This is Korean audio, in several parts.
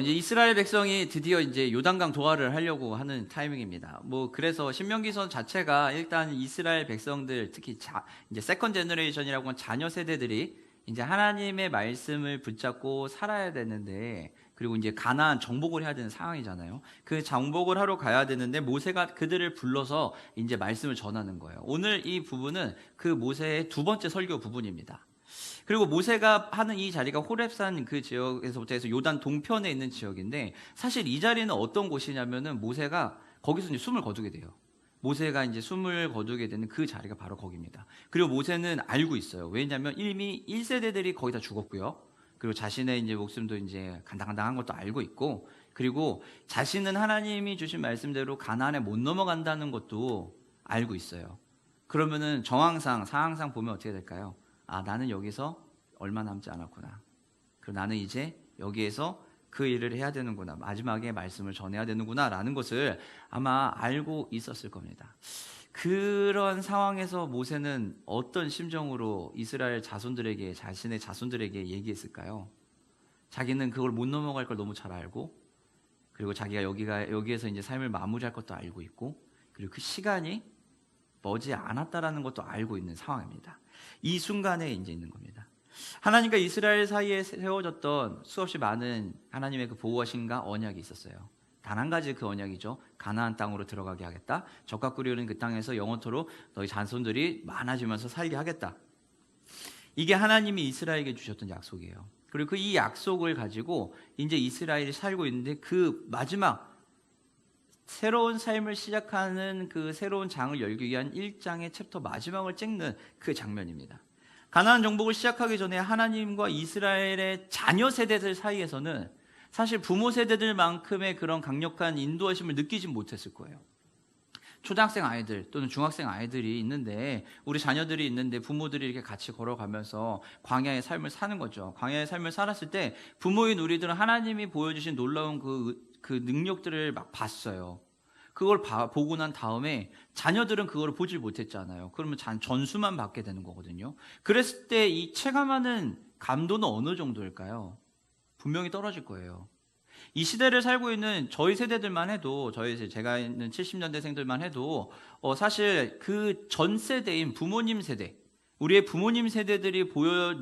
이제 이스라엘 백성이 드디어 이제 요단강 도하를 하려고 하는 타이밍입니다. 그래서 신명기서 자체가 일단 이스라엘 백성들, 특히 이제 세컨 제너레이션이라고 하는 자녀 세대들이 이제 하나님의 말씀을 붙잡고 살아야 되는데, 그리고 이제 가나안 정복을 해야 되는 상황이잖아요. 그 정복을 하러 가야 되는데 모세가 그들을 불러서 이제 말씀을 전하는 거예요. 오늘 이 부분은 그 모세의 두 번째 설교 부분입니다. 그리고 모세가 하는 이 자리가 호렙산 그 지역에서부터 해서 요단 동편에 있는 지역인데, 사실 이 자리는 어떤 곳이냐면은 모세가 거기서 이제 숨을 거두게 돼요. 모세가 이제 숨을 거두게 되는 그 자리가 바로 거기입니다. 그리고 모세는 알고 있어요. 왜냐하면 이미 1세대들이 거의 다 죽었고요. 그리고 자신의 이제 목숨도 이제 간당간당한 것도 알고 있고, 그리고 자신은 하나님이 주신 말씀대로 가나안에 못 넘어간다는 것도 알고 있어요. 그러면은 정황상 상황상 보면 어떻게 될까요? 나는 여기서 얼마 남지 않았구나. 그리고 나는 이제 여기에서 그 일을 해야 되는구나. 마지막에 말씀을 전해야 되는구나. 라는 것을 아마 알고 있었을 겁니다. 그런 상황에서 모세는 어떤 심정으로 이스라엘 자손들에게, 자신의 자손들에게 얘기했을까요? 자기는 그걸 못 넘어갈 걸 너무 잘 알고, 그리고 자기가 여기에서 이제 삶을 마무리할 것도 알고 있고, 그리고 그 시간이 머지 않았다라는 것도 알고 있는 상황입니다. 이 순간에 이제 있는 겁니다. 하나님과 이스라엘 사이에 세워졌던 수없이 많은 하나님의 그 보호하심과 언약이 있었어요. 단 한 가지 그 언약이죠. 가나안 땅으로 들어가게 하겠다. 젖과 꿀이 흐르는 그 땅에서 영원토록 너희 자손들이 많아지면서 살게 하겠다. 이게 하나님이 이스라엘에게 주셨던 약속이에요. 그리고 그 이 약속을 가지고 이제 이스라엘이 살고 있는데, 그 마지막 새로운 삶을 시작하는 그 새로운 장을 열기 위한 1장의 챕터 마지막을 찍는 그 장면입니다. 가나안 정복을 시작하기 전에 하나님과 이스라엘의 자녀 세대들 사이에서는 사실 부모 세대들만큼의 그런 강력한 인도하심을 느끼지 못했을 거예요. 초등학생 아이들 또는 중학생 아이들이 있는데, 우리 자녀들이 있는데 부모들이 이렇게 같이 걸어가면서 광야의 삶을 사는 거죠. 광야의 삶을 살았을 때 부모인 우리들은 하나님이 보여주신 놀라운 그 능력들을 막 봤어요. 그걸 보고 난 다음에 자녀들은 그걸 보질 못했잖아요. 그러면 전수만 받게 되는 거거든요. 그랬을 때 이 체감하는 감도는 어느 정도일까요? 분명히 떨어질 거예요. 이 시대를 살고 있는 저희 세대들만 해도, 제가 있는 70년대생들만 해도 사실 그 전 세대인 부모님 세대, 우리의 부모님 세대들이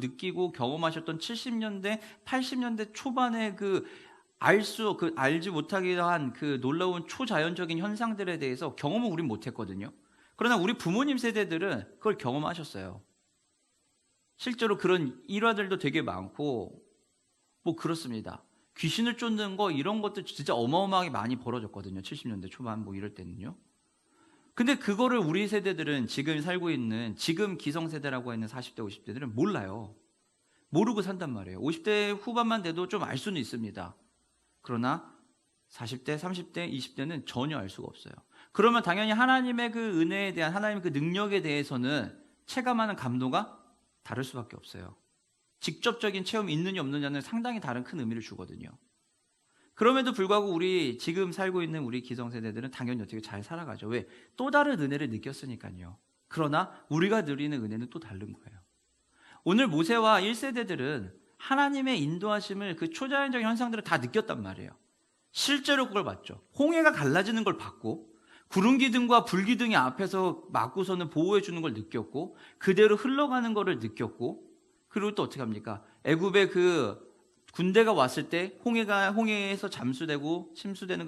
느끼고 경험하셨던 70년대, 80년대 초반의 알지 못하기도 한 그 놀라운 초자연적인 현상들에 대해서 경험을 우린 못했거든요. 그러나 우리 부모님 세대들은 그걸 경험하셨어요. 실제로 그런 일화들도 되게 많고, 그렇습니다. 귀신을 쫓는 거, 이런 것도 진짜 어마어마하게 많이 벌어졌거든요. 70년대 초반 이럴 때는요. 근데 그거를 우리 세대들은, 지금 살고 있는, 지금 기성세대라고 하는 40대, 50대들은 몰라요. 모르고 산단 말이에요. 50대 후반만 돼도 좀 알 수는 있습니다. 그러나 40대, 30대, 20대는 전혀 알 수가 없어요. 그러면 당연히 하나님의 그 은혜에 대한, 하나님의 그 능력에 대해서는 체감하는 감도가 다를 수밖에 없어요. 직접적인 체험이 있느냐 없느냐는 상당히 다른 큰 의미를 주거든요. 그럼에도 불구하고 우리 지금 살고 있는 우리 기성세대들은 당연히 어떻게 잘 살아가죠. 왜? 또 다른 은혜를 느꼈으니까요. 그러나 우리가 누리는 은혜는 또 다른 거예요. 오늘 모세와 1세대들은 하나님의 인도하심을, 그 초자연적 현상들을 다 느꼈단 말이에요. 실제로 그걸 봤죠. 홍해가 갈라지는 걸 봤고, 구름 기둥과 불 기둥이 앞에서 막고서는 보호해 주는 걸 느꼈고, 그대로 흘러가는 거를 느꼈고, 그리고 또 어떻게 합니까? 애굽의 그 군대가 왔을 때 홍해에서 침수되는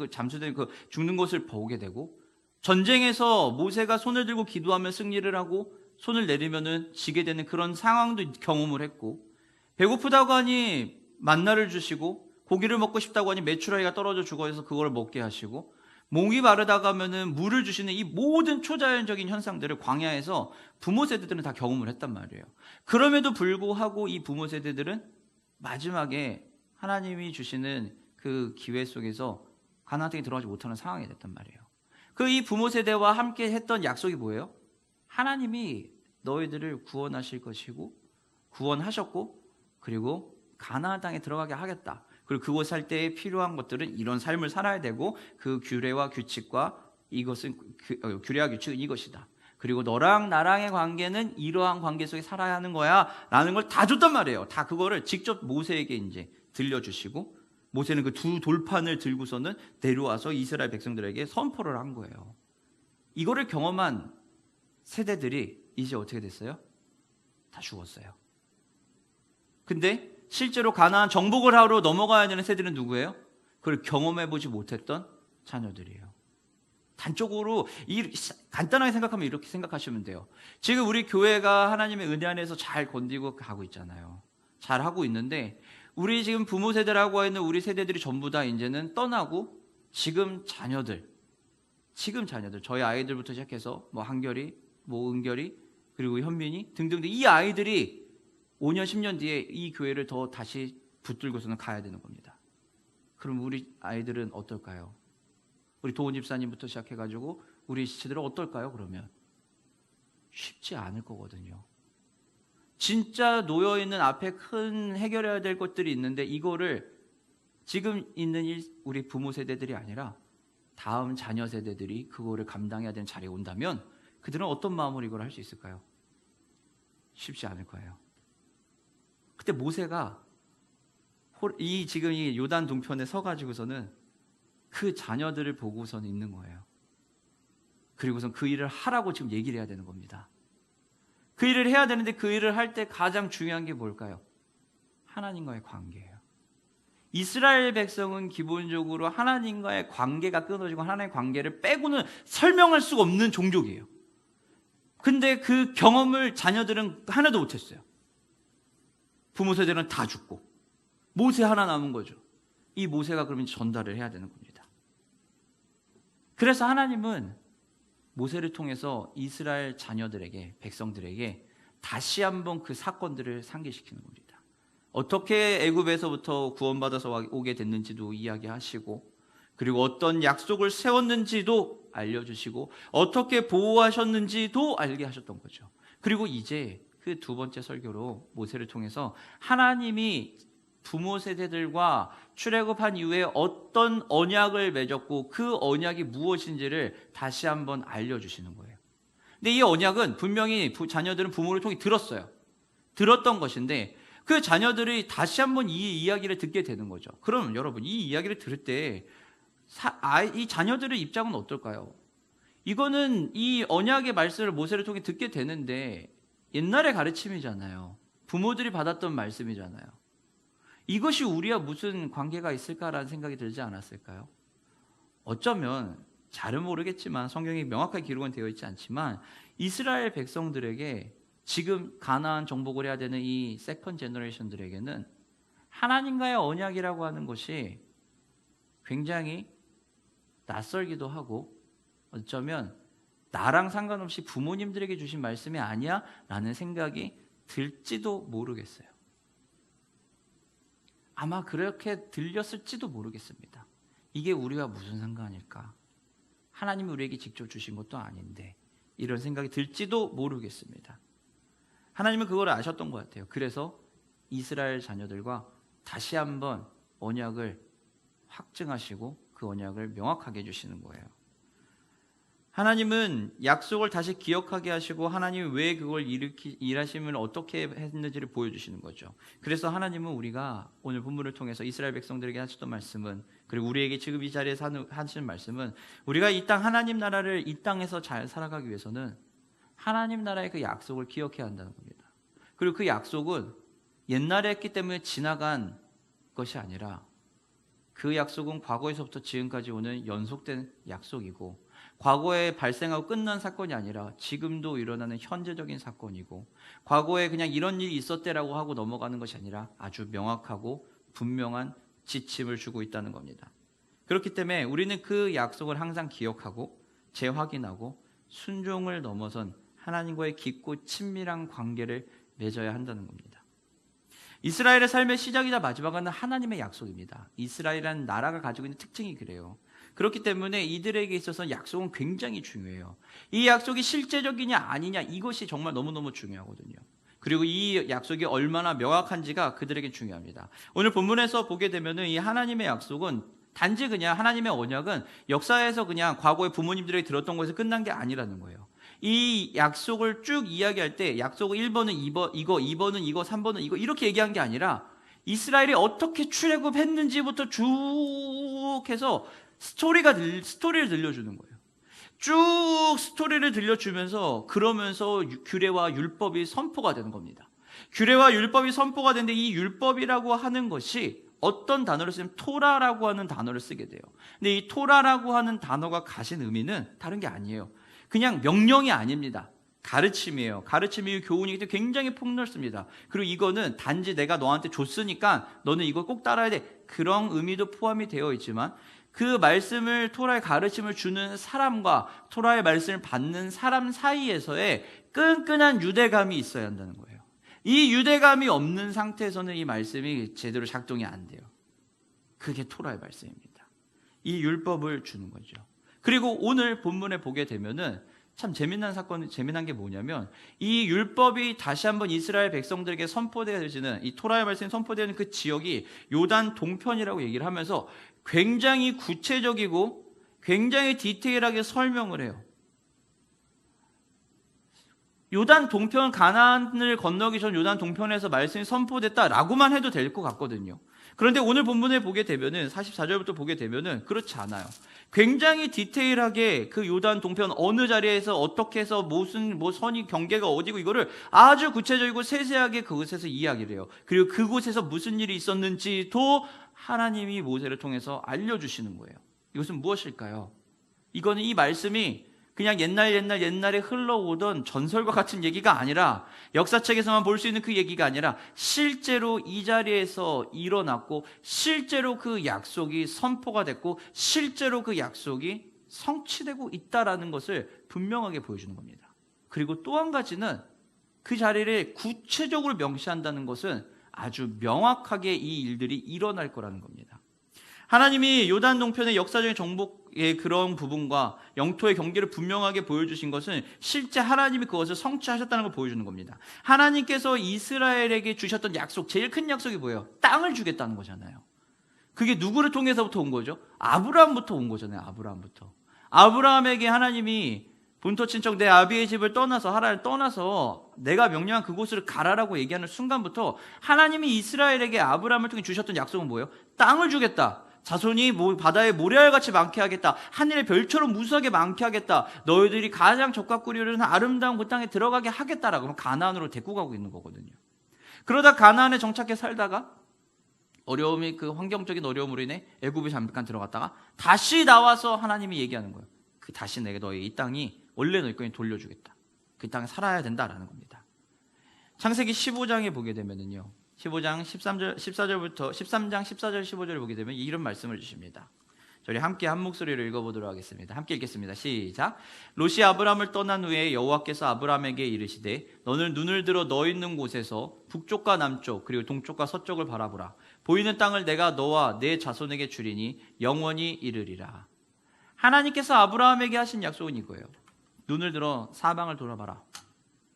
죽는 것을 보게 되고, 전쟁에서 모세가 손을 들고 기도하며 승리를 하고 손을 내리면은 지게 되는 그런 상황도 경험을 했고, 배고프다고 하니 만나를 주시고, 고기를 먹고 싶다고 하니 메추라기가 떨어져 죽어서 그걸 먹게 하시고, 목이 마르다가 하면은 물을 주시는 이 모든 초자연적인 현상들을 광야에서 부모 세대들은 다 경험을 했단 말이에요. 그럼에도 불구하고 이 부모 세대들은 마지막에 하나님이 주시는 그 기회 속에서 가나안 땅에 들어가지 못하는 상황이 됐단 말이에요. 이 부모 세대와 함께 했던 약속이 뭐예요? 하나님이 너희들을 구원하실 것이고, 구원하셨고, 그리고 가나안 땅에 들어가게 하겠다. 그리고 그곳 살 때에 필요한 것들은 이런 삶을 살아야 되고, 그 규례와 규칙과 규례와 규칙은 이것이다. 그리고 너랑 나랑의 관계는 이러한 관계 속에 살아야 하는 거야 라는 걸 다 줬단 말이에요. 다 그거를 직접 모세에게 이제 들려주시고, 모세는 그 두 돌판을 들고서는 내려와서 이스라엘 백성들에게 선포를 한 거예요. 이거를 경험한 세대들이 이제 어떻게 됐어요? 다 죽었어요. 근데 실제로 가나안 정복을 하러 넘어가야 되는 세대는 누구예요? 그걸 경험해보지 못했던 자녀들이에요. 단적으로 간단하게 생각하면 이렇게 생각하시면 돼요. 지금 우리 교회가 하나님의 은혜 안에서 잘 건디고 가고 있잖아요. 잘 하고 있는데 우리 지금 부모 세대라고 있는 우리 세대들이 전부 다 이제는 떠나고 지금 자녀들 저희 아이들부터 시작해서 뭐 한결이, 뭐 은결이, 그리고 현민이 등등 이 아이들이 5년 10년 뒤에 이 교회를 더 다시 붙들고서는 가야 되는 겁니다. 그럼 우리 아이들은 어떨까요? 우리 도훈 집사님부터 시작해가지고 우리 지체들은 어떨까요? 그러면 쉽지 않을 거거든요. 진짜 놓여있는 앞에 큰 해결해야 될 것들이 있는데 이거를 지금 있는 우리 부모 세대들이 아니라 다음 자녀 세대들이 그거를 감당해야 되는 자리에 온다면 그들은 어떤 마음으로 이걸 할 수 있을까요? 쉽지 않을 거예요. 그때 모세가 지금 이 요단 동편에 서가지고서는 그 자녀들을 보고서는 있는 거예요. 그리고선 그 일을 하라고 지금 얘기를 해야 되는 겁니다. 그 일을 해야 되는데 그 일을 할 때 가장 중요한 게 뭘까요? 하나님과의 관계예요. 이스라엘 백성은 기본적으로 하나님과의 관계가 끊어지고 하나님의 관계를 빼고는 설명할 수가 없는 종족이에요. 근데 그 경험을 자녀들은 하나도 못했어요. 부모 세대는 다 죽고 모세 하나 남은 거죠. 이 모세가 그러면 전달을 해야 되는 겁니다. 그래서 하나님은 모세를 통해서 이스라엘 자녀들에게, 백성들에게 다시 한번 그 사건들을 상기시키는 겁니다. 어떻게 애굽에서부터 구원받아서 오게 됐는지도 이야기하시고, 그리고 어떤 약속을 세웠는지도 알려주시고, 어떻게 보호하셨는지도 알게 하셨던 거죠. 그리고 이제 그 두 번째 설교로 모세를 통해서 하나님이 부모 세대들과 출애굽한 이후에 어떤 언약을 맺었고 그 언약이 무엇인지를 다시 한번 알려주시는 거예요. 근데 이 언약은 분명히 자녀들은 부모를 통해 들었어요. 들었던 것인데 그 자녀들이 다시 한번 이 이야기를 듣게 되는 거죠. 그럼 여러분 이 이야기를 들을 때 이 자녀들의 입장은 어떨까요? 이거는 이 언약의 말씀을 모세를 통해 듣게 되는데 옛날의 가르침이잖아요. 부모들이 받았던 말씀이잖아요. 이것이 우리와 무슨 관계가 있을까라는 생각이 들지 않았을까요? 어쩌면 잘은 모르겠지만 성경에 명확하게 기록은 되어 있지 않지만 이스라엘 백성들에게 지금 가나안 정복을 해야 되는 이 세컨 제너레이션들에게는 하나님과의 언약이라고 하는 것이 굉장히 낯설기도 하고 어쩌면 나랑 상관없이 부모님들에게 주신 말씀이 아니야? 라는 생각이 들지도 모르겠어요. 아마 그렇게 들렸을지도 모르겠습니다. 이게 우리와 무슨 상관일까? 하나님이 우리에게 직접 주신 것도 아닌데 이런 생각이 들지도 모르겠습니다. 하나님은 그걸 아셨던 것 같아요. 그래서 이스라엘 자녀들과 다시 한번 언약을 확증하시고 그 언약을 명확하게 해주시는 거예요. 하나님은 약속을 다시 기억하게 하시고 하나님이 왜 그걸 일하심을 어떻게 했는지를 보여주시는 거죠. 그래서 하나님은 우리가 오늘 본문을 통해서 이스라엘 백성들에게 하셨던 말씀은, 그리고 우리에게 지금 이 자리에서 하시는 말씀은, 우리가 이 땅 하나님 나라를 이 땅에서 잘 살아가기 위해서는 하나님 나라의 그 약속을 기억해야 한다는 겁니다. 그리고 그 약속은 옛날에 했기 때문에 지나간 것이 아니라 그 약속은 과거에서부터 지금까지 오는 연속된 약속이고, 과거에 발생하고 끝난 사건이 아니라 지금도 일어나는 현재적인 사건이고, 과거에 그냥 이런 일이 있었대라고 하고 넘어가는 것이 아니라 아주 명확하고 분명한 지침을 주고 있다는 겁니다. 그렇기 때문에 우리는 그 약속을 항상 기억하고 재확인하고 순종을 넘어선 하나님과의 깊고 친밀한 관계를 맺어야 한다는 겁니다. 이스라엘의 삶의 시작이자 마지막은 하나님의 약속입니다. 이스라엘이라는 나라가 가지고 있는 특징이 그래요. 그렇기 때문에 이들에게 있어서 약속은 굉장히 중요해요. 이 약속이 실제적이냐 아니냐 이것이 정말 너무너무 중요하거든요. 그리고 이 약속이 얼마나 명확한지가 그들에게 중요합니다. 오늘 본문에서 보게 되면은 이 하나님의 약속은 단지 그냥 하나님의 언약은 역사에서 그냥 과거에 부모님들에게 들었던 것에서 끝난 게 아니라는 거예요. 이 약속을 쭉 이야기할 때 약속은 1번은 이거, 2번은 이거, 3번은 이거 이렇게 얘기한 게 아니라 이스라엘이 어떻게 출애굽했는지부터 쭉 해서 스토리를 들려주는 거예요. 쭉 스토리를 들려주면서 그러면서 규례와 율법이 선포가 되는 겁니다. 규례와 율법이 선포가 되는데 이 율법이라고 하는 것이 어떤 단어를 쓰면 토라라고 하는 단어를 쓰게 돼요. 근데 이 토라라고 하는 단어가 가진 의미는 다른 게 아니에요. 그냥 명령이 아닙니다. 가르침이에요. 가르침이 교훈이기 때문에 굉장히 폭넓습니다. 그리고 이거는 단지 내가 너한테 줬으니까 너는 이걸 꼭 따라야 돼. 그런 의미도 포함이 되어 있지만 그 말씀을 토라의 가르침을 주는 사람과 토라의 말씀을 받는 사람 사이에서의 끈끈한 유대감이 있어야 한다는 거예요. 이 유대감이 없는 상태에서는 이 말씀이 제대로 작동이 안 돼요. 그게 토라의 말씀입니다. 이 율법을 주는 거죠. 그리고 오늘 본문에 보게 되면은 참 재미난 게 뭐냐면 이 율법이 다시 한번 이스라엘 백성들에게 선포되어지는 이 토라의 말씀이 선포되는 그 지역이 요단 동편이라고 얘기를 하면서 굉장히 구체적이고 굉장히 디테일하게 설명을 해요. 요단 동편 가나안을 건너기 전 요단 동편에서 말씀이 선포됐다라고만 해도 될 것 같거든요. 그런데 오늘 본문에 보게 되면은 44절부터 보게 되면은 그렇지 않아요. 굉장히 디테일하게 그 요단 동편 어느 자리에서 어떻게 해서 무슨 선이 경계가 어디고 이거를 아주 구체적이고 세세하게 그곳에서 이야기를 해요. 그리고 그곳에서 무슨 일이 있었는지도 하나님이 모세를 통해서 알려주시는 거예요. 이것은 무엇일까요? 이거는 이 말씀이 그냥 옛날에 흘러오던 전설과 같은 얘기가 아니라 역사책에서만 볼 수 있는 그 얘기가 아니라 실제로 이 자리에서 일어났고 실제로 그 약속이 선포가 됐고 실제로 그 약속이 성취되고 있다라는 것을 분명하게 보여주는 겁니다. 그리고 또 한 가지는 그 자리를 구체적으로 명시한다는 것은 아주 명확하게 이 일들이 일어날 거라는 겁니다. 하나님이 요단 동편의 역사적인 정복의 그런 부분과 영토의 경계를 분명하게 보여주신 것은 실제 하나님이 그것을 성취하셨다는 걸 보여주는 겁니다. 하나님께서 이스라엘에게 주셨던 약속, 제일 큰 약속이 뭐예요? 땅을 주겠다는 거잖아요. 그게 누구를 통해서부터 온 거죠? 아브라함부터 온 거잖아요. 아브라함에게 하나님이 본토 친척 내 아비의 집을 떠나서 하란을 떠나서 내가 명령한 그곳을 가라라고 얘기하는 순간부터 하나님이 이스라엘에게 아브라함을 통해 주셨던 약속은 뭐예요? 땅을 주겠다. 자손이 바다에 모래알같이 많게 하겠다. 하늘의 별처럼 무수하게 많게 하겠다. 너희들이 가장 적각구리는 아름다운 그 땅에 들어가게 하겠다라고 하면 가나안으로 데리고 가고 있는 거거든요. 그러다 가나안에 정착해 살다가 어려움이 그 환경적인 어려움으로 인해 애굽에 잠깐 들어갔다가 다시 나와서 하나님이 얘기하는 거예요. 다시 내가 너희 이 땅이 원래 너희 거에 돌려주겠다. 그 땅에 살아야 된다라는 겁니다. 창세기 15장에 보게 되면은요. 15장 14절부터 13장 14절 15절을 보게 되면 이런 말씀을 주십니다. 저희 함께 한 목소리로 읽어보도록 하겠습니다. 함께 읽겠습니다. 시작. 롯이 아브람을 떠난 후에 여호와께서 아브람에게 이르시되 너는 눈을 들어 너 있는 곳에서 북쪽과 남쪽 그리고 동쪽과 서쪽을 바라보라. 보이는 땅을 내가 너와 내 자손에게 주리니 영원히 이르리라. 하나님께서 아브라함에게 하신 약속은 이거예요. 눈을 들어 사방을 돌아봐라.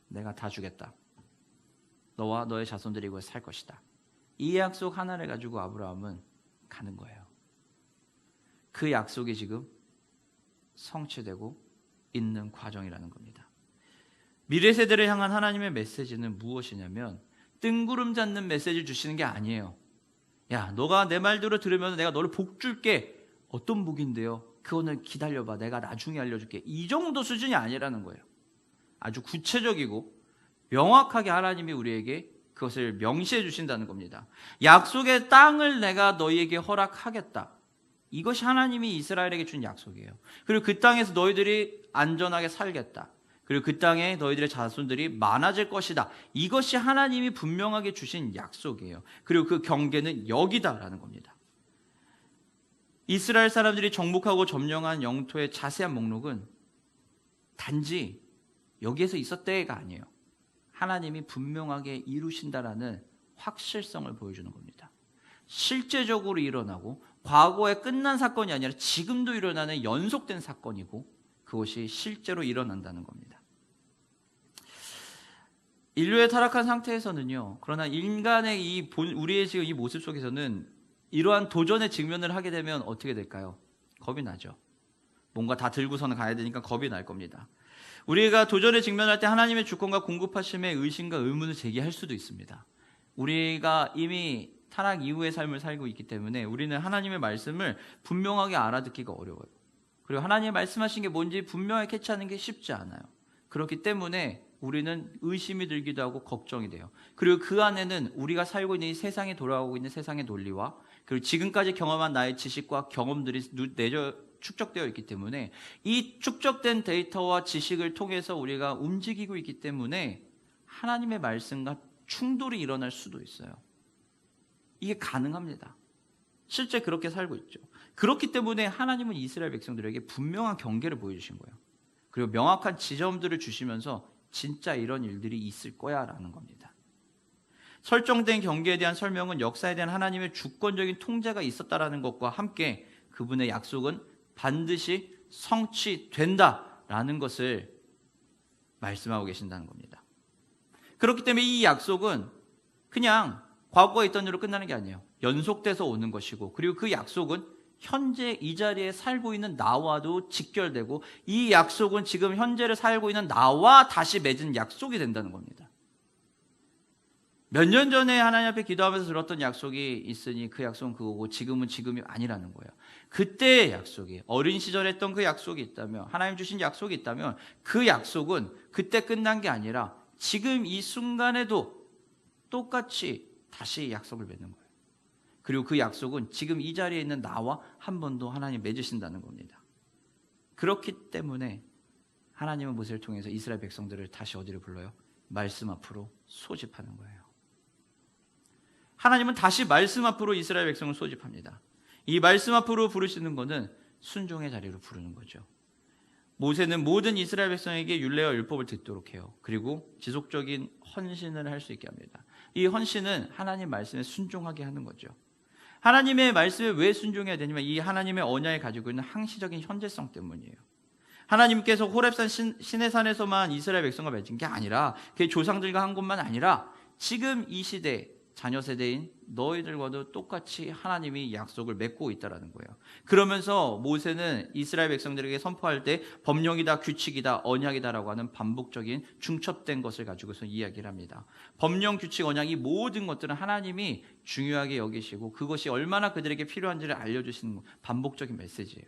내가 다 주겠다. 너와 너의 자손들이 이곳에 살 것이다. 이 약속 하나를 가지고 아브라함은 가는 거예요. 그 약속이 지금 성취되고 있는 과정이라는 겁니다. 미래 세대를 향한 하나님의 메시지는 무엇이냐면 뜬구름 잡는 메시지를 주시는 게 아니에요. 야, 너가 내 말대로 들으면 내가 너를 복 줄게. 어떤 복인데요? 그거는 기다려봐. 내가 나중에 알려줄게. 이 정도 수준이 아니라는 거예요. 아주 구체적이고 명확하게 하나님이 우리에게 그것을 명시해 주신다는 겁니다. 약속의 땅을 내가 너희에게 허락하겠다. 이것이 하나님이 이스라엘에게 준 약속이에요. 그리고 그 땅에서 너희들이 안전하게 살겠다. 그리고 그 땅에 너희들의 자손들이 많아질 것이다. 이것이 하나님이 분명하게 주신 약속이에요. 그리고 그 경계는 여기다라는 겁니다. 이스라엘 사람들이 정복하고 점령한 영토의 자세한 목록은 단지 여기에서 있었대가 아니에요. 하나님이 분명하게 이루신다라는 확실성을 보여주는 겁니다. 실제적으로 일어나고 과거에 끝난 사건이 아니라 지금도 일어나는 연속된 사건이고 그것이 실제로 일어난다는 겁니다. 인류의 타락한 상태에서는요. 그러나 인간의 우리의 지금 이 모습 속에서는 이러한 도전에 직면을 하게 되면 어떻게 될까요? 겁이 나죠. 뭔가 다 들고서는 가야 되니까 겁이 날 겁니다. 우리가 도전에 직면할 때 하나님의 주권과 공급하심에 의심과 의문을 제기할 수도 있습니다. 우리가 이미 타락 이후의 삶을 살고 있기 때문에 우리는 하나님의 말씀을 분명하게 알아듣기가 어려워요. 그리고 하나님이 말씀하신 게 뭔지 분명히 캐치하는 게 쉽지 않아요. 그렇기 때문에 우리는 의심이 들기도 하고 걱정이 돼요. 그리고 그 안에는 우리가 살고 있는 이 세상에 돌아가고 있는 세상의 논리와 그리고 지금까지 경험한 나의 지식과 경험들이 축적되어 있기 때문에 이 축적된 데이터와 지식을 통해서 우리가 움직이고 있기 때문에 하나님의 말씀과 충돌이 일어날 수도 있어요. 이게 가능합니다. 실제 그렇게 살고 있죠. 그렇기 때문에 하나님은 이스라엘 백성들에게 분명한 경계를 보여주신 거예요. 그리고 명확한 지점들을 주시면서 진짜 이런 일들이 있을 거야 라는 겁니다. 설정된 경계에 대한 설명은 역사에 대한 하나님의 주권적인 통제가 있었다라는 것과 함께 그분의 약속은 반드시 성취된다라는 것을 말씀하고 계신다는 겁니다. 그렇기 때문에 이 약속은 그냥 과거에 있던 일로 끝나는 게 아니에요. 연속돼서 오는 것이고, 그리고 그 약속은 현재 이 자리에 살고 있는 나와도 직결되고, 이 약속은 지금 현재를 살고 있는 나와 다시 맺은 약속이 된다는 겁니다. 몇 년 전에 하나님 앞에 기도하면서 들었던 약속이 있으니 그 약속은 그거고 지금은 지금이 아니라는 거예요. 그때의 약속이, 어린 시절에 했던 그 약속이 있다면, 하나님 주신 약속이 있다면 그 약속은 그때 끝난 게 아니라 지금 이 순간에도 똑같이 다시 약속을 맺는 거예요. 그리고 그 약속은 지금 이 자리에 있는 나와 한 번 더 하나님 맺으신다는 겁니다. 그렇기 때문에 하나님은 모세를 통해서 이스라엘 백성들을 다시 어디로 불러요? 말씀 앞으로 소집하는 거예요. 하나님은 다시 말씀 앞으로 이스라엘 백성을 소집합니다. 이 말씀 앞으로 부르시는 것은 순종의 자리로 부르는 거죠. 모세는 모든 이스라엘 백성에게 율례와 율법을 듣도록 해요. 그리고 지속적인 헌신을 할 수 있게 합니다. 이 헌신은 하나님 말씀에 순종하게 하는 거죠. 하나님의 말씀에 왜 순종해야 되냐면 이 하나님의 언약이 가지고 있는 항시적인 현재성 때문이에요. 하나님께서 호렙산 시내산에서만 이스라엘 백성과 맺은 게 아니라 그 조상들과 한 것만 아니라 지금 이 시대 자녀 세대인 너희들과도 똑같이 하나님이 약속을 맺고 있다는 거예요. 그러면서 모세는 이스라엘 백성들에게 선포할 때 법령이다, 규칙이다, 언약이다라고 하는 반복적인 중첩된 것을 가지고서 이야기를 합니다. 법령, 규칙, 언약 이 모든 것들은 하나님이 중요하게 여기시고 그것이 얼마나 그들에게 필요한지를 알려주시는 반복적인 메시지예요.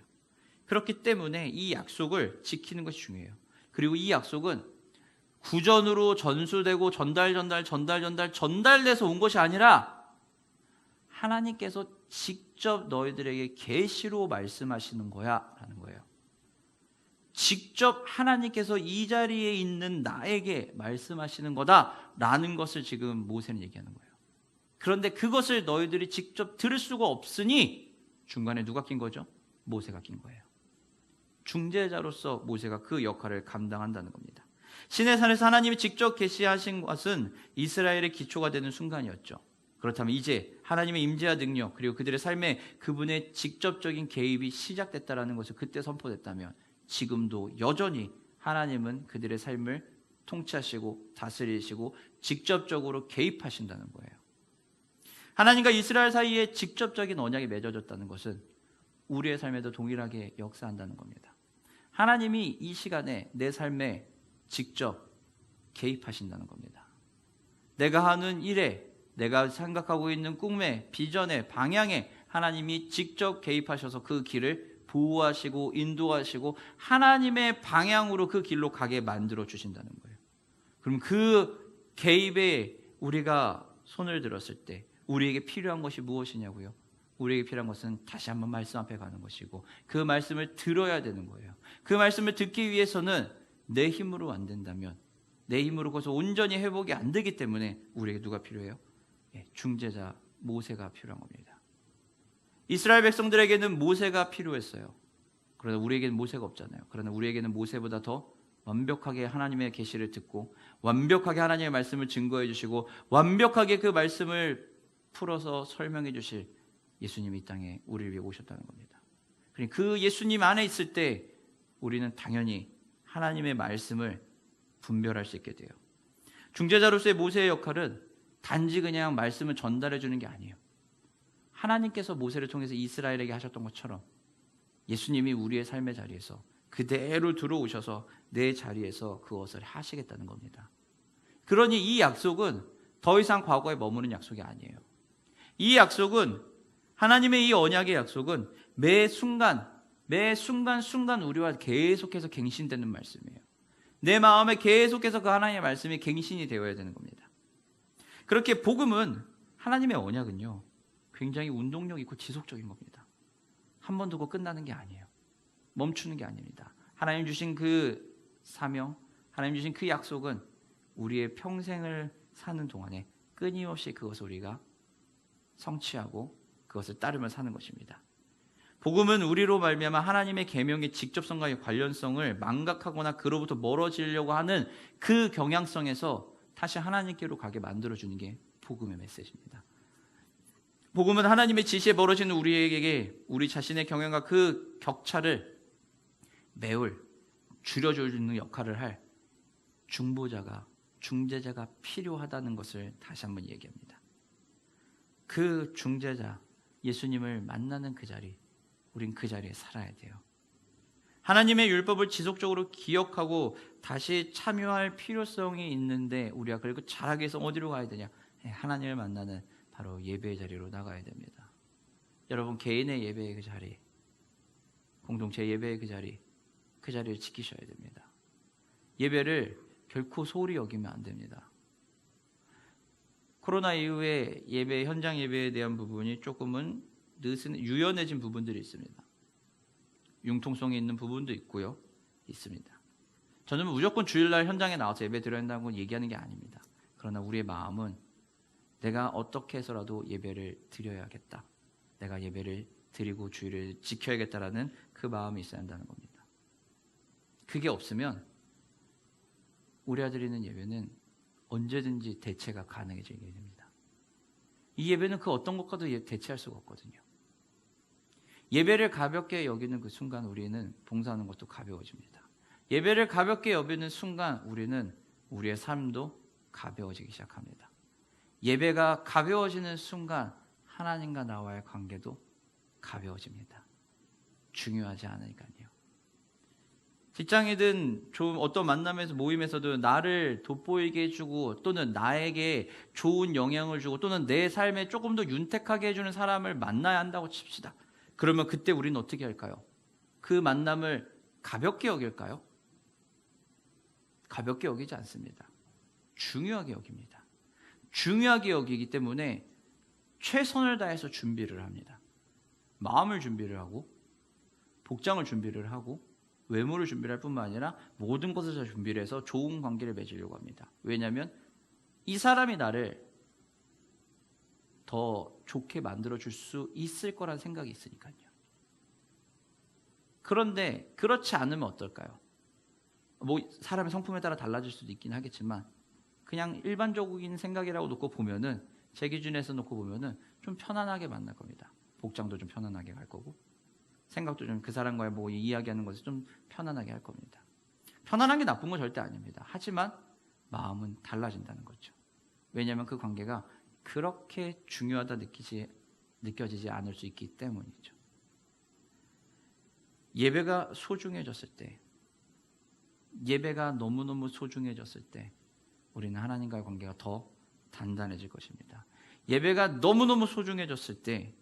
그렇기 때문에 이 약속을 지키는 것이 중요해요. 그리고 이 약속은 구전으로 전수되고 전달돼서 온 것이 아니라 하나님께서 직접 너희들에게 계시로 말씀하시는 거야 라는 거예요. 직접 하나님께서 이 자리에 있는 나에게 말씀하시는 거다라는 것을 지금 모세는 얘기하는 거예요. 그런데 그것을 너희들이 직접 들을 수가 없으니 중간에 누가 낀 거죠? 모세가 낀 거예요. 중재자로서 모세가 그 역할을 감당한다는 겁니다. 시내산에서 하나님이 직접 계시하신 것은 이스라엘의 기초가 되는 순간이었죠. 그렇다면 이제 하나님의 임재와 능력 그리고 그들의 삶에 그분의 직접적인 개입이 시작됐다는 것을 그때 선포됐다면 지금도 여전히 하나님은 그들의 삶을 통치하시고 다스리시고 직접적으로 개입하신다는 거예요. 하나님과 이스라엘 사이에 직접적인 언약이 맺어졌다는 것은 우리의 삶에도 동일하게 역사한다는 겁니다. 하나님이 이 시간에 내 삶에 직접 개입하신다는 겁니다. 내가 하는 일에, 내가 생각하고 있는 꿈에, 비전에, 방향에 하나님이 직접 개입하셔서 그 길을 보호하시고 인도하시고 하나님의 방향으로 그 길로 가게 만들어 주신다는 거예요. 그럼 그 개입에 우리가 손을 들었을 때 우리에게 필요한 것이 무엇이냐고요? 우리에게 필요한 것은 다시 한번 말씀 앞에 가는 것이고 그 말씀을 들어야 되는 거예요. 그 말씀을 듣기 위해서는 내 힘으로 안 된다면, 내 힘으로 그것을 온전히 회복이 안 되기 때문에 우리에게 누가 필요해요? 중재자 모세가 필요한 겁니다. 이스라엘 백성들에게는 모세가 필요했어요. 그러나 우리에게는 모세가 없잖아요. 그러나 우리에게는 모세보다 더 완벽하게 하나님의 계시를 듣고 완벽하게 하나님의 말씀을 증거해 주시고 완벽하게 그 말씀을 풀어서 설명해 주실 예수님이 이 땅에 우리를 위해 오셨다는 겁니다. 그 예수님 안에 있을 때 우리는 당연히 하나님의 말씀을 분별할 수 있게 돼요. 중재자로서의 모세의 역할은 단지 그냥 말씀을 전달해 주는 게 아니에요. 하나님께서 모세를 통해서 이스라엘에게 하셨던 것처럼 예수님이 우리의 삶의 자리에서 그대로 들어오셔서 내 자리에서 그것을 하시겠다는 겁니다. 그러니 이 약속은 더 이상 과거에 머무는 약속이 아니에요. 이 약속은, 하나님의 이 언약의 약속은 매 순간 우리와 계속해서 갱신되는 말씀이에요. 내 마음에 계속해서 그 하나님의 말씀이 갱신이 되어야 되는 겁니다. 그렇게 복음은, 하나님의 언약은요, 굉장히 운동력 있고 지속적인 겁니다. 한 번 두고 끝나는 게 아니에요. 멈추는 게 아닙니다. 하나님 주신 그 사명, 하나님 주신 그 약속은 우리의 평생을 사는 동안에 끊임없이 그것을 우리가 성취하고 그것을 따르며 사는 것입니다. 복음은 우리로 말미암아 하나님의 계명의 직접성과 관련성을 망각하거나 그로부터 멀어지려고 하는 그 경향성에서 다시 하나님께로 가게 만들어주는 게 복음의 메시지입니다. 복음은 하나님의 지시에 멀어지는 우리에게 우리 자신의 경향과 그 격차를 메울, 줄여주는 역할을 할 중재자가 필요하다는 것을 다시 한번 얘기합니다. 그 중재자, 예수님을 만나는 그 자리, 우린 그 자리에 살아야 돼요. 하나님의 율법을 지속적으로 기억하고 다시 참여할 필요성이 있는데, 우리가 그리고 잘하기 위해서 어디로 가야 되냐? 하나님을 만나는 바로 예배의 자리로 나가야 됩니다. 여러분, 개인의 예배의 그 자리, 공동체 예배의 그 자리를 지키셔야 됩니다. 예배를 결코 소홀히 여기면 안 됩니다. 코로나 이후에 예배, 현장 예배에 대한 부분이 조금은 유연해진 부분들이 있습니다. 융통성이 있는 부분도 있습니다. 저는 무조건 주일날 현장에 나와서 예배 드려야 한다고 얘기하는 게 아닙니다. 그러나 우리의 마음은 내가 어떻게 해서라도 예배를 드려야겠다, 내가 예배를 드리고 주일을 지켜야겠다라는 그 마음이 있어야 한다는 겁니다. 그게 없으면 우리가 드리는 예배는 언제든지 대체가 가능해지게 됩니다. 이 예배는 그 어떤 것과도 대체할 수가 없거든요. 예배를 가볍게 여기는 그 순간 우리는 봉사하는 것도 가벼워집니다. 예배를 가볍게 여기는 순간 우리는 우리의 삶도 가벼워지기 시작합니다. 예배가 가벼워지는 순간 하나님과 나와의 관계도 가벼워집니다. 중요하지 않으니까요. 직장이든 어떤 만남에서 모임에서도 나를 돋보이게 해주고 또는 나에게 좋은 영향을 주고 또는 내 삶에 조금 더 윤택하게 해주는 사람을 만나야 한다고 칩시다. 그러면 그때 우리는 어떻게 할까요? 그 만남을 가볍게 여길까요? 가볍게 여기지 않습니다. 중요하게 여깁니다. 중요하게 여기기 때문에 최선을 다해서 준비를 합니다. 마음을 준비를 하고 복장을 준비를 하고 외모를 준비를 할 뿐만 아니라 모든 것을 다 준비를 해서 좋은 관계를 맺으려고 합니다. 왜냐하면 이 사람이 나를 더 좋게 만들어줄 수 있을 거라는 생각이 있으니까요. 그런데 그렇지 않으면 어떨까요? 사람의 성품에 따라 달라질 수도 있긴 하겠지만 그냥 일반적인 생각이라고 놓고 보면은, 제 기준에서 놓고 보면은 좀 편안하게 만날 겁니다. 복장도 좀 편안하게 갈 거고 생각도 좀 그 사람과의 이야기하는 것을 좀 편안하게 할 겁니다. 편안한 게 나쁜 건 절대 아닙니다. 하지만 마음은 달라진다는 거죠. 왜냐하면 그 관계가 그렇게 중요하다 느껴지지 않을 수 있기 때문이죠. 예배가 소중해졌을 때, 예배가 너무너무 소중해졌을 때 우리는 하나님과의 관계가 더 단단해질 것입니다. 예배가 너무너무 소중해졌을 때,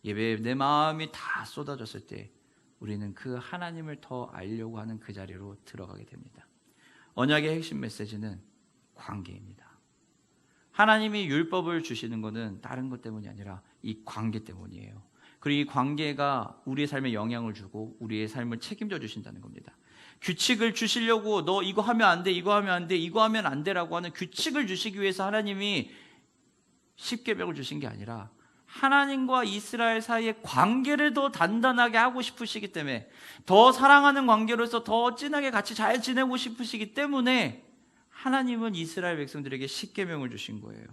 예배에 내 마음이 다 쏟아졌을 때 우리는 그 하나님을 더 알려고 하는 그 자리로 들어가게 됩니다. 언약의 핵심 메시지는 관계입니다. 하나님이 율법을 주시는 것은 다른 것 때문이 아니라 이 관계 때문이에요. 그리고 이 관계가 우리의 삶에 영향을 주고 우리의 삶을 책임져 주신다는 겁니다. 규칙을 주시려고 너 이거 하면 안 돼, 이거 하면 안 돼, 이거 하면 안 돼라고 하는 규칙을 주시기 위해서 하나님이 십계명을 주신 게 아니라 하나님과 이스라엘 사이의 관계를 더 단단하게 하고 싶으시기 때문에, 더 사랑하는 관계로서 더 진하게 같이 잘 지내고 싶으시기 때문에 하나님은 이스라엘 백성들에게 십계명을 주신 거예요.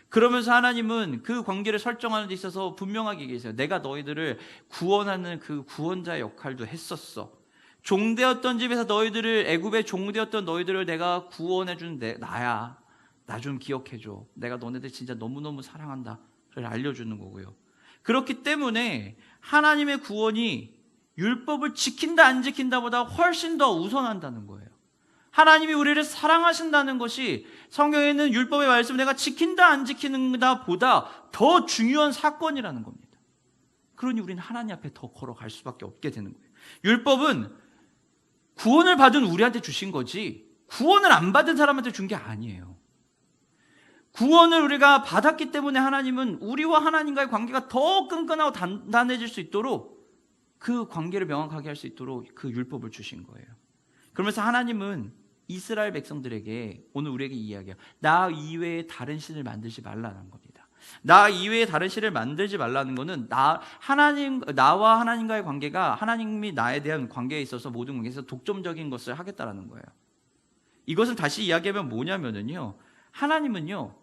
그러면서 하나님은 그 관계를 설정하는 데 있어서 분명하게 얘기했어요. 내가 너희들을 구원하는 그 구원자의 역할도 했었어. 종되었던 집에서 너희들을, 애굽의 종되었던 너희들을 내가 구원해준 나야. 나 좀 기억해줘. 내가 너네들 진짜 너무너무 사랑한다. 를 알려주는 거고요. 그렇기 때문에 하나님의 구원이 율법을 지킨다 안 지킨다 보다 훨씬 더 우선한다는 거예요. 하나님이 우리를 사랑하신다는 것이 성경에는 율법의 말씀을 내가 지킨다 안 지키는가 보다 더 중요한 사건이라는 겁니다. 그러니 우리는 하나님 앞에 더 걸어갈 수밖에 없게 되는 거예요. 율법은 구원을 받은 우리한테 주신 거지 구원을 안 받은 사람한테 준 게 아니에요. 구원을 우리가 받았기 때문에 하나님은 우리와 하나님과의 관계가 더 끈끈하고 단단해질 수 있도록 그 관계를 명확하게 할 수 있도록 그 율법을 주신 거예요. 그러면서 하나님은 이스라엘 백성들에게 오늘 우리에게 이야기해요. 나 이외에 다른 신을 만들지 말라는 겁니다. 나 이외에 다른 신을 만들지 말라는 것은 나와 하나님과의 관계가 하나님이 나에 대한 관계에 있어서 모든 관계에서 독점적인 것을 하겠다라는 거예요. 이것은 다시 이야기하면 뭐냐면요. 하나님은요.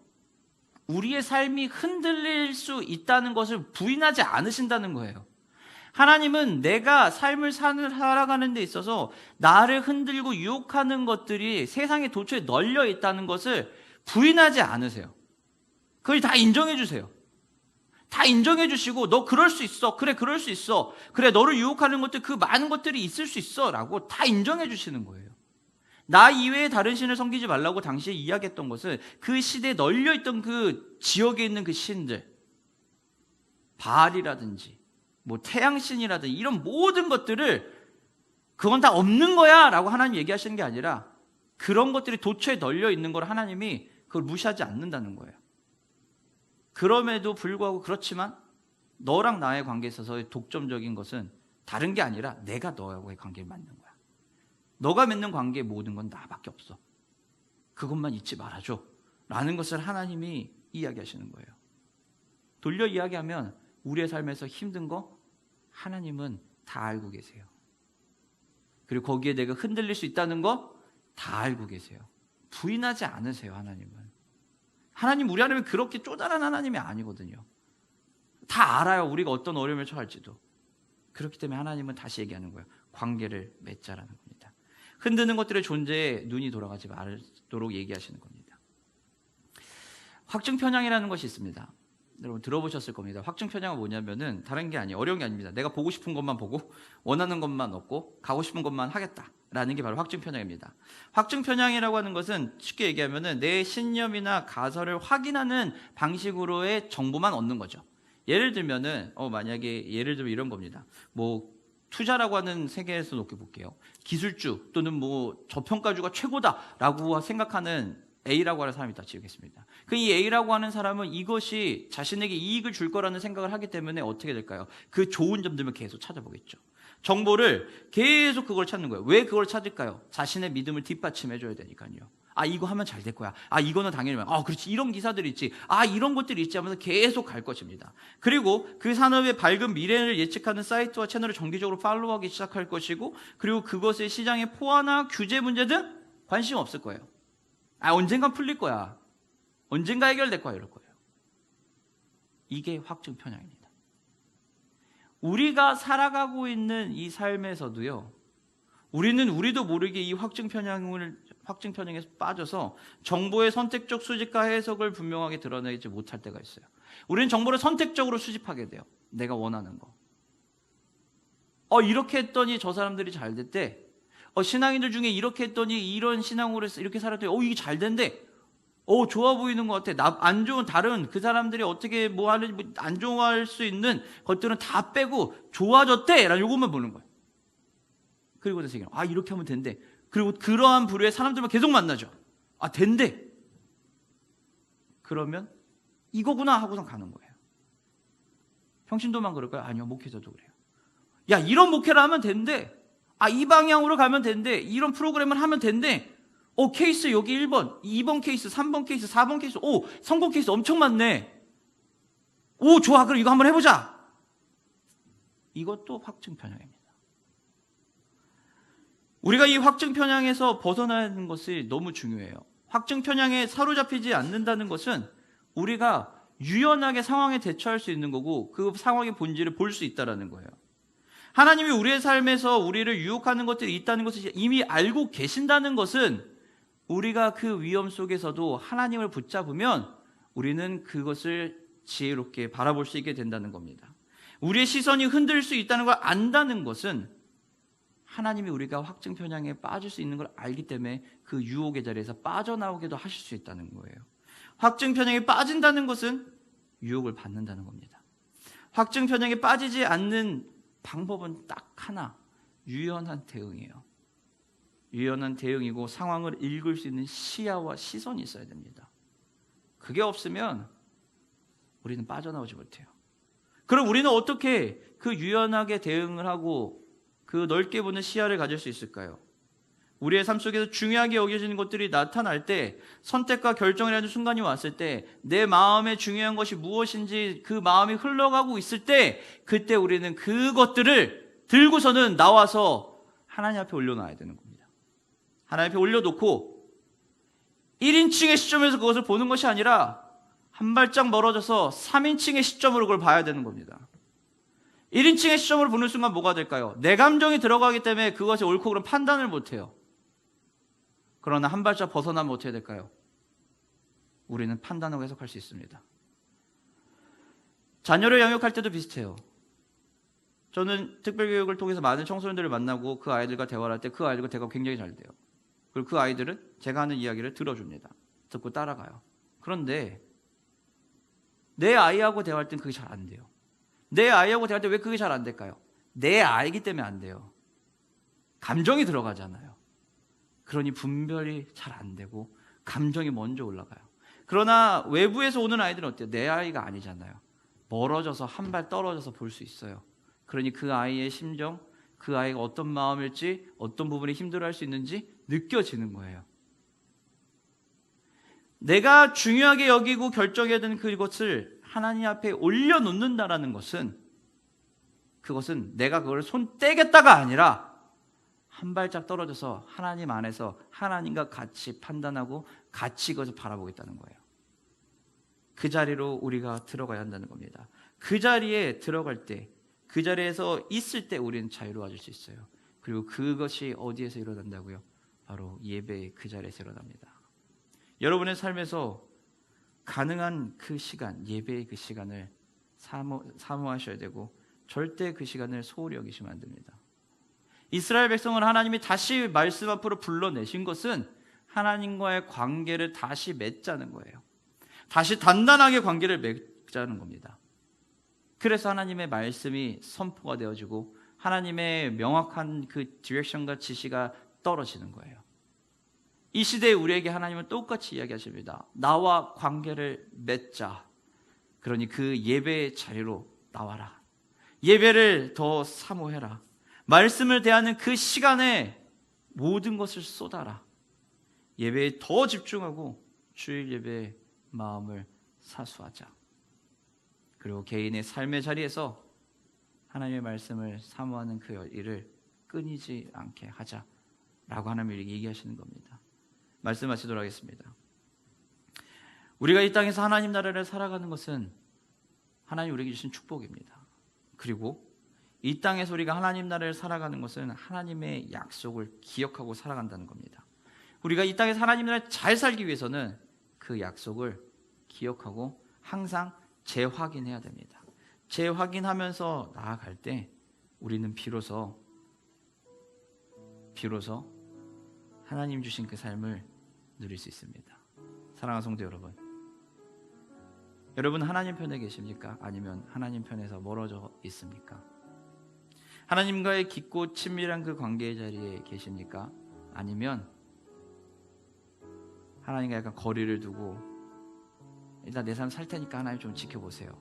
우리의 삶이 흔들릴 수 있다는 것을 부인하지 않으신다는 거예요. 하나님은 내가 삶을 살아가는 데 있어서 나를 흔들고 유혹하는 것들이 세상에 도처에 널려 있다는 것을 부인하지 않으세요. 그걸 다 인정해 주세요. 다 인정해 주시고 너 그럴 수 있어. 그래 그럴 수 있어. 그래 너를 유혹하는 것들 그 많은 것들이 있을 수 있어 라고 다 인정해 주시는 거예요. 나 이외에 다른 신을 섬기지 말라고 당시에 이야기했던 것은 그 시대에 널려있던 그 지역에 있는 그 신들 바알이라든지 뭐 태양신이라든지 이런 모든 것들을 그건 다 없는 거야 라고 하나님 얘기하시는 게 아니라 그런 것들이 도처에 널려있는 걸 하나님이 그걸 무시하지 않는다는 거예요. 그럼에도 불구하고 그렇지만 너랑 나의 관계에 있어서의 독점적인 것은 다른 게 아니라 내가 너하고의 관계를 맺는 거야. 너가 맺는 관계의 모든 건 나밖에 없어. 그것만 잊지 말아줘 라는 것을 하나님이 이야기하시는 거예요. 돌려 이야기하면 우리의 삶에서 힘든 거 하나님은 다 알고 계세요. 그리고 거기에 내가 흔들릴 수 있다는 거 다 알고 계세요. 부인하지 않으세요. 하나님 우리 하나님은 그렇게 쪼잔한 하나님이 아니거든요. 다 알아요. 우리가 어떤 어려움을 처할지도. 그렇기 때문에 하나님은 다시 얘기하는 거예요. 관계를 맺자라는 겁니다. 흔드는 것들의 존재에 눈이 돌아가지 말도록 얘기하시는 겁니다. 확증편향이라는 것이 있습니다. 여러분 들어보셨을 겁니다. 확증편향은 뭐냐면은 다른 게 아니에요. 어려운 게 아닙니다. 내가 보고 싶은 것만 보고 원하는 것만 얻고 가고 싶은 것만 하겠다라는 게 바로 확증편향입니다. 확증편향이라고 하는 것은 쉽게 얘기하면은 내 신념이나 가설을 확인하는 방식으로의 정보만 얻는 거죠. 예를 들면은 만약에 예를 들면 이런 겁니다. 뭐 투자라고 하는 세계에서 놓게 볼게요. 기술주 또는 뭐 저평가주가 최고다라고 생각하는 A라고 하는 사람이 있다 치겠습니다. 이 A라고 하는 사람은 이것이 자신에게 이익을 줄 거라는 생각을 하기 때문에 어떻게 될까요? 그 좋은 점들만 계속 찾아보겠죠. 정보를 계속 그걸 찾는 거예요. 왜 그걸 찾을까요? 자신의 믿음을 뒷받침해줘야 되니까요. 이거 하면 잘 될 거야. 이거는 당연히 그렇지. 이런 기사들이 있지. 이런 것들이 있지 하면서 계속 갈 것입니다. 그리고 그 산업의 밝은 미래를 예측하는 사이트와 채널을 정기적으로 팔로우하기 시작할 것이고 그리고 그것의 시장의 포화나 규제 문제 등 관심 없을 거예요. 언젠간 풀릴 거야. 언젠가 해결될 거야. 이럴 거예요. 이게 확증 편향입니다. 우리가 살아가고 있는 이 삶에서도요. 우리는 우리도 모르게 이 확증 편향에서 빠져서 정보의 선택적 수집과 해석을 분명하게 드러내지 못할 때가 있어요. 우리는 정보를 선택적으로 수집하게 돼요. 내가 원하는 거. 이렇게 했더니 저 사람들이 잘 됐대. 신앙인들 중에 이렇게 했더니 이런 신앙으로 이렇게 살았더니 이게 잘 된대. 좋아 보이는 것 같아. 안 좋은 다른 그 사람들이 어떻게 뭐 하는지 안 좋아할 수 있는 것들은 다 빼고 좋아졌대. 라는 요것만 보는 거예요. 그리고 나서 얘기해요. 이렇게 하면 된대. 그리고 그러한 부류의 사람들만 계속 만나죠. 된대. 그러면 이거구나 하고선 가는 거예요. 평신도만 그럴까요? 아니요. 목회자도 그래요. 이런 목회를 하면 된대. 이 방향으로 가면 된대. 이런 프로그램을 하면 된대. 케이스 여기 1번, 2번 케이스, 3번 케이스, 4번 케이스. 성공 케이스 엄청 많네. 좋아. 그럼 이거 한번 해보자. 이것도 확증 편향입니다. 우리가 이 확증 편향에서 벗어나는 것이 너무 중요해요. 확증 편향에 사로잡히지 않는다는 것은 우리가 유연하게 상황에 대처할 수 있는 거고 그 상황의 본질을 볼 수 있다는 거예요. 하나님이 우리의 삶에서 우리를 유혹하는 것들이 있다는 것을 이미 알고 계신다는 것은 우리가 그 위험 속에서도 하나님을 붙잡으면 우리는 그것을 지혜롭게 바라볼 수 있게 된다는 겁니다. 우리의 시선이 흔들릴 수 있다는 걸 안다는 것은 하나님이 우리가 확증 편향에 빠질 수 있는 걸 알기 때문에 그 유혹의 자리에서 빠져나오게도 하실 수 있다는 거예요. 확증 편향에 빠진다는 것은 유혹을 받는다는 겁니다. 확증 편향에 빠지지 않는 방법은 딱 하나, 유연한 대응이에요. 유연한 대응이고 상황을 읽을 수 있는 시야와 시선이 있어야 됩니다. 그게 없으면 우리는 빠져나오지 못해요. 그럼 우리는 어떻게 그 유연하게 대응을 하고 그 넓게 보는 시야를 가질 수 있을까요? 우리의 삶 속에서 중요하게 여겨지는 것들이 나타날 때, 선택과 결정을 하는 순간이 왔을 때, 내 마음에 중요한 것이 무엇인지 그 마음이 흘러가고 있을 때, 그때 우리는 그것들을 들고서는 나와서 하나님 앞에 올려놔야 되는 겁니다. 하나님 앞에 올려놓고 1인칭의 시점에서 그것을 보는 것이 아니라 한 발짝 멀어져서 3인칭의 시점으로 그걸 봐야 되는 겁니다. 1인칭의 시점으로 보는 순간 뭐가 될까요? 내 감정이 들어가기 때문에 그것이 옳고 그름 판단을 못해요. 그러나 한 발짝 벗어나면 어떻게 될까요? 우리는 판단하고 해석할 수 있습니다. 자녀를 양육할 때도 비슷해요. 저는 특별교육을 통해서 많은 청소년들을 만나고 그 아이들과 대화를 할 때 그 아이들과 대화가 굉장히 잘 돼요. 그리고 그 아이들은 제가 하는 이야기를 들어줍니다. 듣고 따라가요. 그런데 내 아이하고 대화할 땐 그게 잘 안 돼요. 내 아이하고 대화할 때 왜 그게 잘 안 될까요? 내 아이기 때문에 안 돼요. 감정이 들어가잖아요. 그러니 분별이 잘 안 되고 감정이 먼저 올라가요. 그러나 외부에서 오는 아이들은 어때요? 내 아이가 아니잖아요. 멀어져서 한 발 떨어져서 볼 수 있어요. 그러니 그 아이의 심정, 그 아이가 어떤 마음일지, 어떤 부분이 힘들어할 수 있는지 느껴지는 거예요. 내가 중요하게 여기고 결정해야 되는 그것을 하나님 앞에 올려놓는다라는 것은, 그것은 내가 그걸 손 떼겠다가 아니라 한 발짝 떨어져서 하나님 안에서 하나님과 같이 판단하고 같이 그것을 바라보겠다는 거예요. 그 자리로 우리가 들어가야 한다는 겁니다. 그 자리에 들어갈 때, 그 자리에서 있을 때 우리는 자유로워질 수 있어요. 그리고 그것이 어디에서 일어난다고요? 바로 예배의 그 자리에서 일어납니다. 여러분의 삶에서 가능한 그 시간, 예배의 그 시간을 사모하셔야 되고 절대 그 시간을 소홀히 여기시면 안 됩니다. 이스라엘 백성을 하나님이 다시 말씀 앞으로 불러내신 것은 하나님과의 관계를 다시 맺자는 거예요. 다시 단단하게 관계를 맺자는 겁니다. 그래서 하나님의 말씀이 선포가 되어지고 하나님의 명확한 그 디렉션과 지시가 떨어지는 거예요. 이 시대에 우리에게 하나님은 똑같이 이야기하십니다. 나와 관계를 맺자. 그러니 그 예배의 자리로 나와라. 예배를 더 사모해라. 말씀을 대하는 그 시간에 모든 것을 쏟아라. 예배에 더 집중하고 주일 예배에 마음을 사수하자. 그리고 개인의 삶의 자리에서 하나님의 말씀을 사모하는 그 일을 끊이지 않게 하자라고 하나님이 얘기하시는 겁니다. 말씀하시도록 하겠습니다. 우리가 이 땅에서 하나님 나라를 살아가는 것은 하나님 우리에게 주신 축복입니다. 그리고 이 땅에서 우리가 하나님 나라를 살아가는 것은 하나님의 약속을 기억하고 살아간다는 겁니다. 우리가 이 땅에서 하나님 나라를 잘 살기 위해서는 그 약속을 기억하고 항상 재확인해야 됩니다. 재확인하면서 나아갈 때 우리는 비로소 하나님 주신 그 삶을 누릴 수 있습니다. 사랑하는 성도 여러분, 여러분 하나님 편에 계십니까? 아니면 하나님 편에서 멀어져 있습니까? 하나님과의 깊고 친밀한 그 관계의 자리에 계십니까? 아니면 하나님과 약간 거리를 두고 일단 내 삶 살 테니까 하나님 좀 지켜보세요.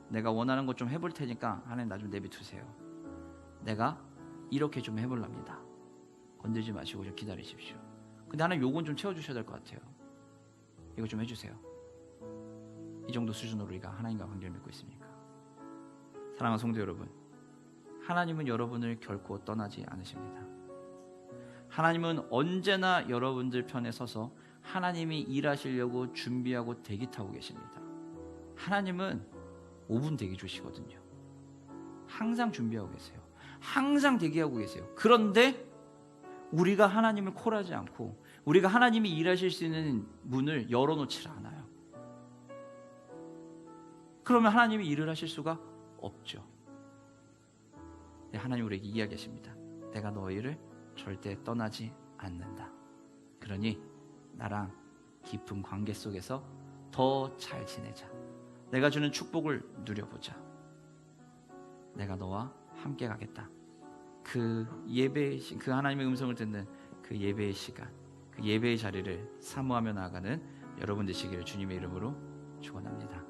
내가 원하는 것 좀 해볼 테니까 하나님 나 좀 내비두세요. 내가 이렇게 좀 해볼랍니다. 건들지 마시고 좀 기다리십시오. 근데 하나님 요건 좀 채워주셔야 될 것 같아요. 이거 좀 해주세요. 이 정도 수준으로 우리가 하나님과 관계를 맺고 있습니까? 사랑하는 성도 여러분, 하나님은 여러분을 결코 떠나지 않으십니다. 하나님은 언제나 여러분들 편에 서서 하나님이 일하시려고 준비하고 대기 타고 계십니다. 하나님은 5분 대기 주시거든요. 항상 준비하고 계세요. 항상 대기하고 계세요. 그런데 우리가 하나님을 콜하지 않고 우리가 하나님이 일하실 수 있는 문을 열어놓지 않아요. 그러면 하나님이 일을 하실 수가 없죠. 네, 하나님 우리에게 이야기하십니다. 내가 너희를 절대 떠나지 않는다. 그러니 나랑 깊은 관계 속에서 더 잘 지내자. 내가 주는 축복을 누려보자. 내가 너와 함께 가겠다. 그 예배의 그 하나님의 음성을 듣는 그 예배의 시간, 그 예배의 자리를 사모하며 나아가는 여러분 되시기를 주님의 이름으로 축원합니다.